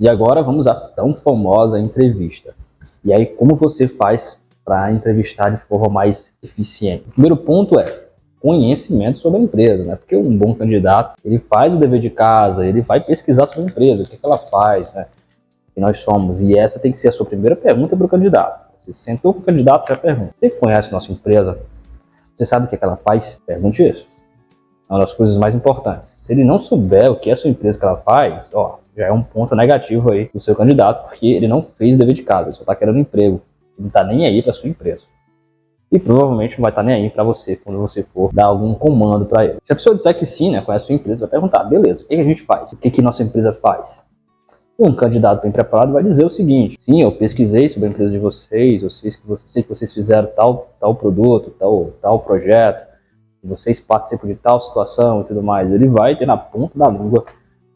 E agora vamos à tão famosa entrevista. E aí, como você faz para entrevistar de forma mais eficiente? O primeiro ponto é conhecimento sobre a empresa, né? Porque um bom candidato, ele faz o dever de casa, ele vai pesquisar sobre a empresa, o que ela faz, né? Que nós somos. E essa tem que ser a sua primeira pergunta para o candidato. Você sentou com o candidato, já pergunta: você conhece nossa empresa? Você sabe o que ela faz? Pergunte isso. É uma das coisas mais importantes. Se ele não souber o que é a sua empresa que ela faz, já é um ponto negativo aí do seu candidato, porque ele não fez o dever de casa, ele só está querendo emprego. Ele não está nem aí para a sua empresa. E provavelmente não vai estar nem aí para você quando você for dar algum comando para ele. Se a pessoa disser que sim, né, conhece a sua empresa, vai perguntar: beleza, o que a gente faz? O que nossa empresa faz? E um candidato bem preparado vai dizer o seguinte: sim, eu pesquisei sobre a empresa de vocês, eu sei que vocês fizeram tal produto, tal projeto, vocês participam de tal situação e tudo mais. Ele vai ter na ponta da língua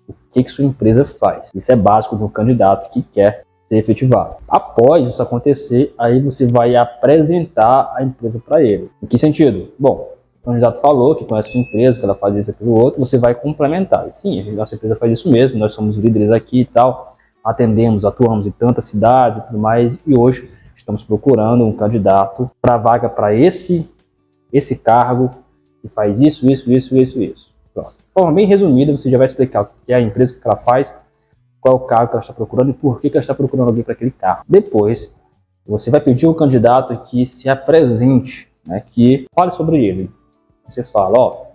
o que sua empresa faz. Isso é básico de um candidato que quer ser efetivado. Após isso acontecer, aí você vai apresentar a empresa para ele. Em que sentido? Bom, o candidato falou que conhece a sua empresa, que ela faz isso, aquilo, outro, você vai complementar. Sim, a nossa empresa faz isso mesmo, nós somos líderes aqui e tal, atuamos em tantas cidades e tudo mais, e hoje estamos procurando um candidato para a vaga para esse cargo, que faz isso. Pronto. De forma bem resumida, você já vai explicar o que é a empresa, o que ela faz, qual é o cargo que ela está procurando e por que ela está procurando alguém para aquele cargo. Depois, você vai pedir ao candidato que se apresente, né, que fale sobre ele. Você fala: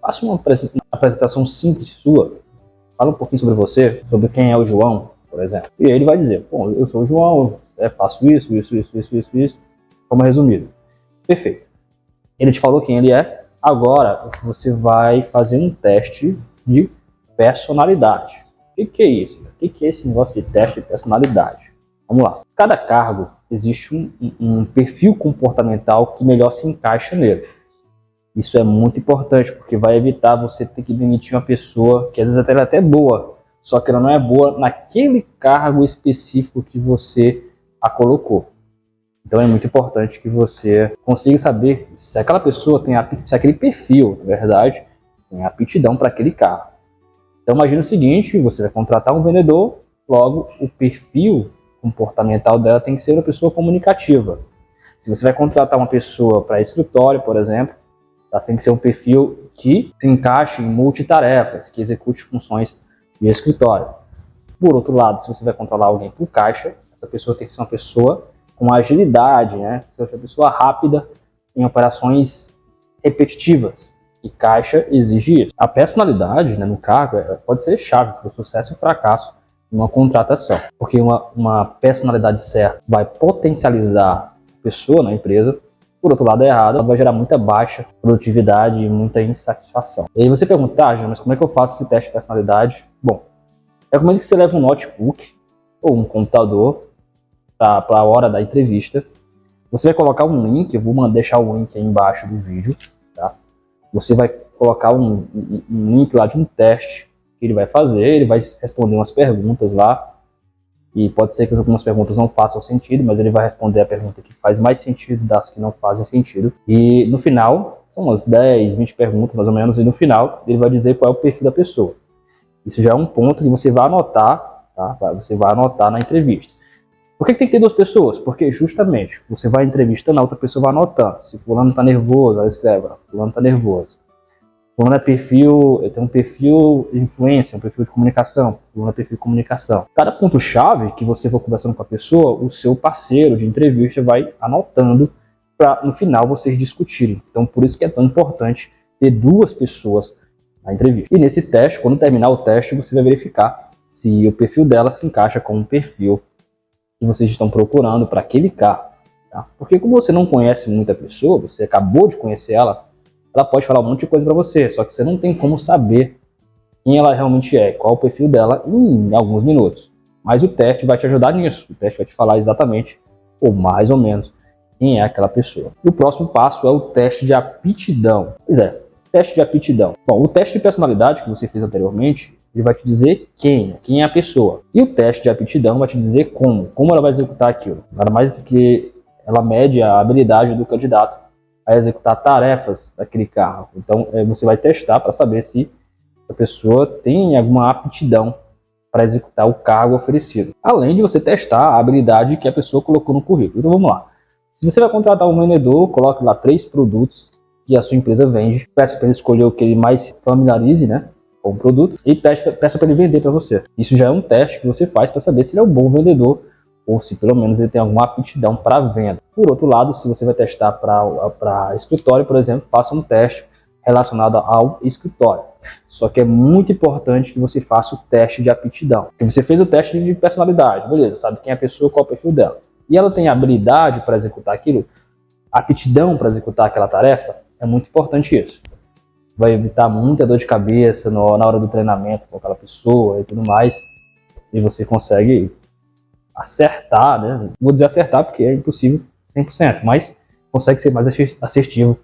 faça uma apresentação simples sua, fala um pouquinho sobre você, sobre quem é o João, por exemplo. E aí ele vai dizer: bom, eu sou o João, faço isso, de forma resumida. Perfeito. Ele te falou quem ele é, agora você vai fazer um teste de personalidade. O que é isso? O que é esse negócio de teste de personalidade? Vamos lá. Cada cargo existe um perfil comportamental que melhor se encaixa nele. Isso é muito importante, porque vai evitar você ter que demitir uma pessoa que às vezes ela é até boa, só que ela não é boa naquele cargo específico que você a colocou. Então é muito importante que você consiga saber se aquela pessoa se aquele perfil, na verdade, tem aptidão para aquele cargo. Então imagina o seguinte: você vai contratar um vendedor, logo o perfil comportamental dela tem que ser uma pessoa comunicativa. Se você vai contratar uma pessoa para escritório, por exemplo, ela tem que ser um perfil que se encaixe em multitarefas, que execute funções de escritório. Por outro lado, se você vai contratar alguém por caixa, essa pessoa tem que ser uma pessoa com agilidade, né? Ser uma pessoa rápida em operações repetitivas. E caixa exige isso. A personalidade, né, no cargo pode ser chave para o sucesso e o fracasso de uma contratação. Porque uma personalidade certa vai potencializar a pessoa na empresa. Por outro lado, errado, ela vai gerar muita baixa produtividade e muita insatisfação. E aí você pergunta: João, mas como é que eu faço esse teste de personalidade? Bom, recomendo que você leve um notebook ou um computador para a hora da entrevista. Você vai colocar um link, eu vou deixar o link aí embaixo do vídeo, tá? Você vai colocar um link lá de um teste que ele vai fazer, ele vai responder umas perguntas lá, e pode ser que algumas perguntas não façam sentido, mas ele vai responder a pergunta que faz mais sentido das que não fazem sentido. E no final, são umas 10, 20 perguntas mais ou menos, e no final ele vai dizer qual é o perfil da pessoa. Isso já é um ponto que você vai anotar, tá? Você vai anotar na entrevista. Por que tem que ter duas pessoas? Porque justamente você vai entrevistando, a outra pessoa vai anotando. Se fulano está nervoso, ela escreve: fulano está nervoso. Fulano tem um perfil de influência, um perfil de comunicação. Fulano é perfil de comunicação. Cada ponto-chave que você for conversando com a pessoa, o seu parceiro de entrevista vai anotando para no final vocês discutirem. Então por isso que é tão importante ter duas pessoas na entrevista. E nesse teste, quando terminar o teste, você vai verificar se o perfil dela se encaixa com o perfil que vocês estão procurando para aquele cargo. Tá? Porque como você não conhece muita pessoa, você acabou de conhecer ela pode falar um monte de coisa para você, só que você não tem como saber quem ela realmente é, qual o perfil dela em alguns minutos. Mas o teste vai te ajudar nisso, o teste vai te falar exatamente, ou mais ou menos, quem é aquela pessoa. E o próximo passo é o teste de aptidão. Pois é, teste de aptidão. Bom, o teste de personalidade que você fez anteriormente, ele vai te dizer quem é a pessoa. E o teste de aptidão vai te dizer como ela vai executar aquilo. Nada mais do que ela mede a habilidade do candidato a executar tarefas daquele cargo. Então, você vai testar para saber se essa pessoa tem alguma aptidão para executar o cargo oferecido. Além de você testar a habilidade que a pessoa colocou no currículo. Então vamos lá. Se você vai contratar um vendedor, coloque lá 3 produtos que a sua empresa vende, peça para ele escolher o que ele mais se familiarize, né, com o produto, e peça para ele vender para você. Isso já é um teste que você faz para saber se ele é um bom vendedor ou se pelo menos ele tem alguma aptidão para venda. Por outro lado, se você vai testar para escritório, por exemplo, faça um teste relacionado ao escritório. Só que é muito importante que você faça o teste de aptidão. Porque você fez o teste de personalidade, beleza, sabe quem é a pessoa, qual é o perfil dela. E ela tem habilidade para executar aquilo, aptidão para executar aquela tarefa, é muito importante isso. Vai evitar muita dor de cabeça na hora do treinamento com aquela pessoa e tudo mais. E você consegue acertar, né? Vou dizer acertar porque é impossível 100%, mas consegue ser mais assertivo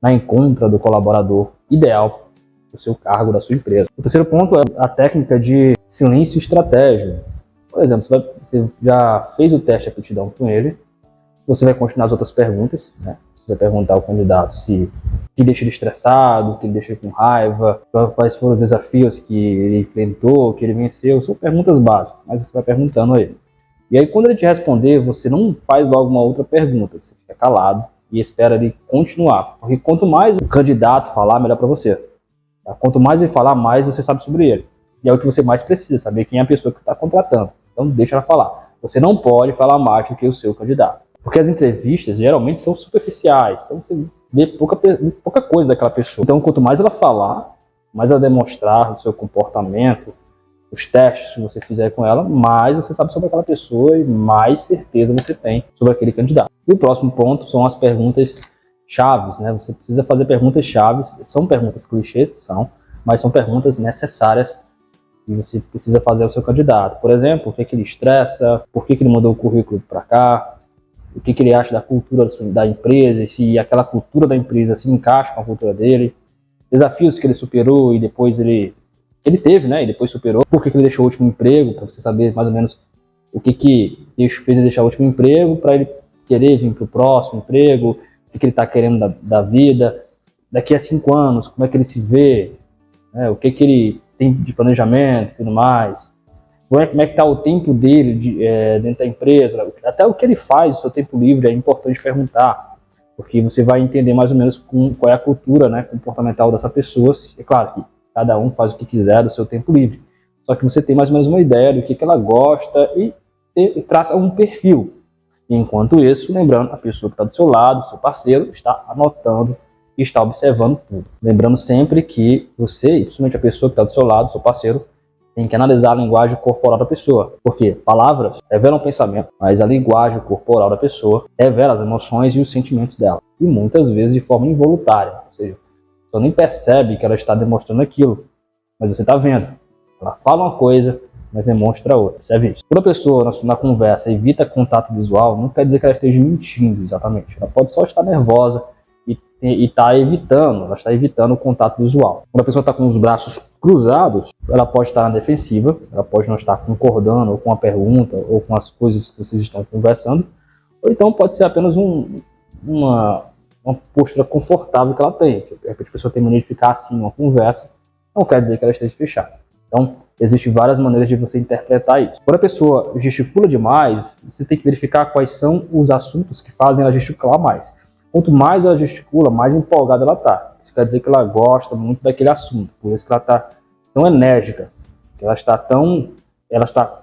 na encontra do colaborador ideal do seu cargo, da sua empresa. O terceiro ponto é a técnica de silêncio estratégico. Por exemplo, você já fez o teste de aptidão com ele, você vai continuar as outras perguntas, né? Você vai perguntar ao candidato o que deixa ele estressado, o que ele deixa ele com raiva, quais foram os desafios que ele enfrentou, que ele venceu. São perguntas básicas, mas você vai perguntando a ele. E aí, quando ele te responder, você não faz logo uma outra pergunta, você fica calado e espera ele continuar. Porque quanto mais o candidato falar, melhor para você. Tá? Quanto mais ele falar, mais você sabe sobre ele. E é o que você mais precisa, saber quem é a pessoa que está contratando. Então, deixa ela falar. Você não pode falar mais do que o seu candidato. Porque as entrevistas, geralmente, são superficiais. Então, você vê pouca coisa daquela pessoa. Então, quanto mais ela falar, mais ela demonstrar o seu comportamento, os testes que você fizer com ela, mais você sabe sobre aquela pessoa e mais certeza você tem sobre aquele candidato. E o próximo ponto são as perguntas chaves, né? Você precisa fazer perguntas chaves, são perguntas clichês, mas são perguntas necessárias que você precisa fazer ao seu candidato. Por exemplo, o que ele estressa, por que ele mandou o currículo para cá, o que ele acha da cultura da empresa, e se aquela cultura da empresa se encaixa com a cultura dele, desafios que ele superou e depois ele teve, né, e depois superou, por que ele deixou o último emprego, para você saber mais ou menos o que fez ele deixar o último emprego, para ele querer vir para o próximo emprego, o que ele está querendo da vida, daqui a 5 anos, como é que ele se vê, né, o que ele tem de planejamento e tudo mais, como é que está o tempo dele dentro da empresa, até o que ele faz no seu tempo livre é importante perguntar, porque você vai entender mais ou menos qual é a cultura, né, comportamental dessa pessoa. É claro que cada um faz o que quiser do seu tempo livre. Só que você tem mais ou menos uma ideia do que ela gosta e traça um perfil. E enquanto isso, lembrando, a pessoa que está do seu lado, seu parceiro, está anotando e está observando tudo. Lembrando sempre que você, principalmente a pessoa que está do seu lado, seu parceiro, tem que analisar a linguagem corporal da pessoa. Porque palavras revelam pensamento, mas a linguagem corporal da pessoa revela as emoções e os sentimentos dela. E muitas vezes de forma involuntária. Ou seja, você nem percebe que ela está demonstrando aquilo, mas você está vendo. Ela fala uma coisa, mas demonstra outra. Percebe isso? Quando a pessoa, na conversa, evita contato visual, não quer dizer que ela esteja mentindo exatamente. Ela pode só estar nervosa e está evitando, ela está evitando o contato visual. Quando a pessoa está com os braços cruzados, ela pode estar na defensiva, ela pode não estar concordando ou com a pergunta ou com as coisas que vocês estão conversando, ou então pode ser apenas uma postura confortável que ela tem. De repente a pessoa tem mania de ficar assim uma conversa, não quer dizer que ela esteja fechada. Então, existem várias maneiras de você interpretar isso. Quando a pessoa gesticula demais, você tem que verificar quais são os assuntos que fazem ela gesticular mais. Quanto mais ela gesticula, mais empolgada ela está. Isso quer dizer que ela gosta muito daquele assunto. Por isso que ela está tão enérgica, que ela está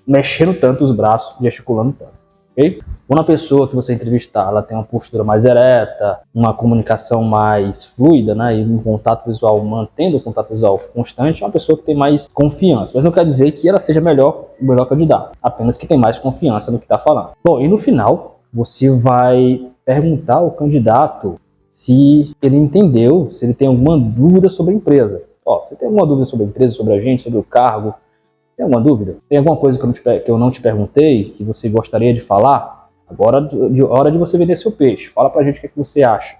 mexendo tanto os braços, gesticulando tanto. Okay? Quando a pessoa que você entrevistar, ela tem uma postura mais ereta, uma comunicação mais fluida, né, e um contato visual, mantendo o contato visual constante, é uma pessoa que tem mais confiança. Mas não quer dizer que ela seja o melhor candidato, apenas que tem mais confiança no que está falando. Bom, e no final, você vai perguntar ao candidato se ele entendeu, se ele tem alguma dúvida sobre a empresa. Você tem alguma dúvida sobre a empresa, sobre a gente, sobre o cargo? Tem alguma dúvida? Tem alguma coisa que eu não te perguntei, que você gostaria de falar? Agora é hora de você vender seu peixe. Fala pra gente o que você acha.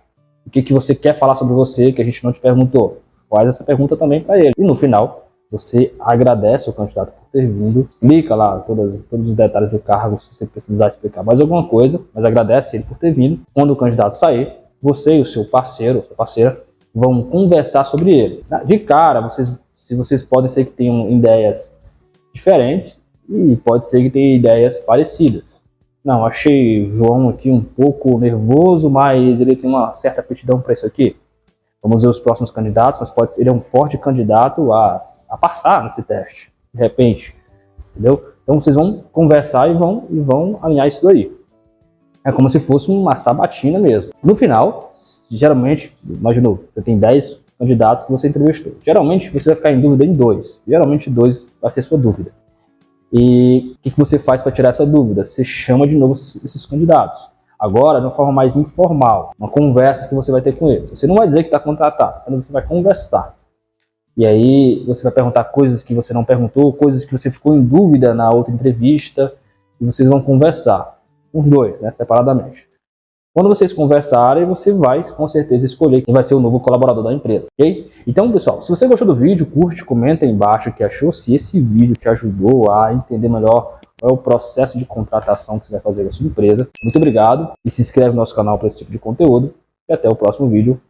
O que você quer falar sobre você que a gente não te perguntou. Faz essa pergunta também para ele. E no final, você agradece o candidato por ter vindo. Explica lá todos os detalhes do cargo, se você precisar explicar mais alguma coisa. Mas agradece ele por ter vindo. Quando o candidato sair, você e o seu parceiro, sua parceira, vão conversar sobre ele. De cara, vocês podem ser que tenham ideias diferentes e pode ser que tenha ideias parecidas. Não, achei o João aqui um pouco nervoso, mas ele tem uma certa aptidão para isso aqui. Vamos ver os próximos candidatos, mas pode ser ele é um forte candidato a passar nesse teste, de repente, entendeu? Então vocês vão conversar e vão alinhar isso daí. É como se fosse uma sabatina mesmo. No final, geralmente, imaginou, você tem 10 candidatos que você entrevistou. Geralmente você vai ficar em dúvida em 2. Geralmente 2 vai ser sua dúvida. E o que você faz para tirar essa dúvida? Você chama de novo esses candidatos. Agora, de uma forma mais informal, uma conversa que você vai ter com eles. Você não vai dizer que está contratado, mas você vai conversar. E aí você vai perguntar coisas que você não perguntou, coisas que você ficou em dúvida na outra entrevista, e vocês vão conversar, os dois, né, separadamente. Quando vocês conversarem, você vai, com certeza, escolher quem vai ser o novo colaborador da empresa, ok? Então, pessoal, se você gostou do vídeo, curte, comenta aí embaixo o que achou, se esse vídeo te ajudou a entender melhor qual é o processo de contratação que você vai fazer na sua empresa. Muito obrigado e se inscreve no nosso canal para esse tipo de conteúdo. E até o próximo vídeo.